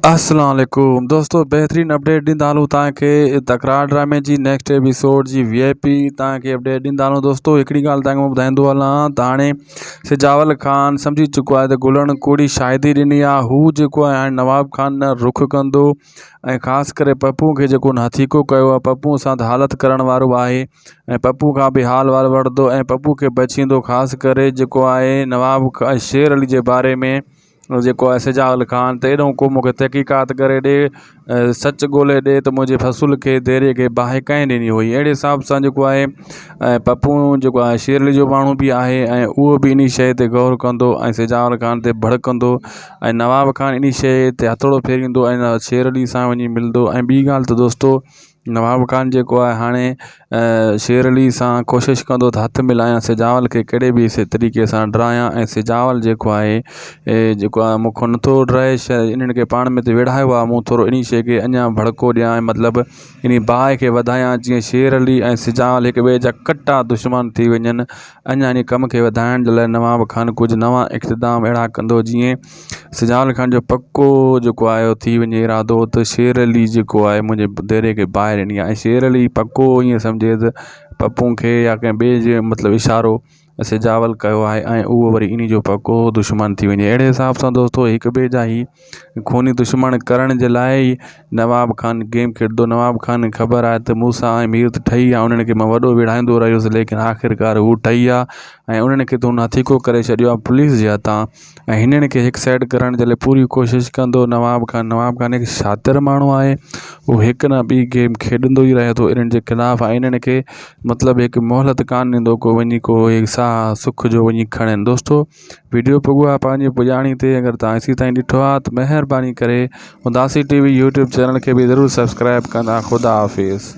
अस्सलाम वालेकुम दोस्तों, बेहतरीन अपडेट ॾींदा हलूं तव्हांखे तकरार ड्रामे जी नेक्स्ट एपिसोड जी VIP तव्हांखे अपडेट ॾींदा हलूं। दोस्तों हिकिड़ी ॻाल्हि तव्हांखे मां ॿुधाईंदो हलां त हाणे सिजावल ख़ान सम्झी चुको आहे त गुलण कूड़ी शादी ॾिनी आहे। हू जेको आहे हाणे नवाब खान न रुख कंदो ऐं ख़ासि करे पप्पू खे जेको हथीको कयो आहे, पप्पू सां त हालत करण वारो आहे ऐं पप्पू खां बि हाल वाल वठंदो ऐं पप्पू खे बचींदो। ख़ासि करे जेको आहे नवाब शेर अली जे बारे में जेको आहे सिजावल ख़ान त एॾो को मूंखे तहक़ीक़ात करे ॾे, सच ॻोल्हे ॾे त मुंहिंजे फसूल खे देरे खे बाहि कंहिं ॾिनी हुई। अहिड़े हिसाब सां जेको आहे पप्पू जेको आहे शेर अली जो माण्हू बि आहे ऐं उहो बि इन शइ ते गौर कंदो ऐं सिजावल ख़ान ते भड़कंदो ऐं नवाब ख़ान इन शइ ते हथोड़ो फेरींदो ऐं शेर अली सां वञी मिलंदो। ऐं ॿी ॻाल्हि त दोस्तों नवाब ख़ान जेको आहे हाणे शेर अली सां कोशिशि कंदो त हथु मिलायां, सिजावल खे कहिड़े बि तरीक़े सां डरायां ऐं सिजावल जेको आहे जेको आहे मूंखां नथो डरे, इन्हनि खे पाण में त विढ़ायो आहे, मूं थोरो इन शइ खे अञा भड़को ॾियां मतिलबु इन बाहि खे वधायां जीअं शेर अली ऐं सिजावल हिक ॿिए जा कटा दुश्मन थी वञनि। अञा इन कम खे वधाइण जे लाइ नवाब ख़ान कुझु नवां इक़्तिदाम अहिड़ा कंदो जीअं सिजावल ख़ान जो पको जेको आहे थी वञे इरादो त शेर अली जेको आहे मुंहिंजे देरे खे बाहि ॾिनी आहे। ऐं शेर अली पको ईअं सम्झे त पप्पू खे या कंहिं ॿिए जे मतिलबु इशारो सिजावल कयो आहे ऐं उहो वरी इन जो पको दुश्मन थी वञे। अहिड़े हिसाब सां दोस्तों हिक ॿिए जा ई खूनी दुश्मन करण जे लाइ ई नवाब ख़ान गेम खेॾंदो। नवाब ख़ान खे ख़बर आहे त मूंसां ऐं मीर त ठही आहे, उन्हनि खे मां वॾो विढ़ाईंदो रहियुसि, लेकिन आख़िरकार हू ठही आहे ऐं उन्हनि खे त हुन हथीको करे छॾियो आहे पुलिस जे हथां ऐं हिननि खे हिकु साइड करण जे लाइ पूरी कोशिशि कंदो नवाब ख़ान हिकु शातिर माण्हू आहे, उहो हिकु न ॿी गेम खेॾंदो ई रहे थो इन्हनि जे ख़िलाफ़ु ऐं इन्हनि खे मतिलबु हिकु मोहलत कान ॾींदो को वञी को साह सुख जो वञी खणनि। दोस्तों वीडियो पुॻो आहे पंहिंजी पुॼाणी ते, अगरि तव्हां इसी ताईं ॾिठो आहे त महिरबानी करे उदासी TV YouTube चैनल के भी ज़रूर सब्सक्राइब कंदा। खुदा हाफिज़।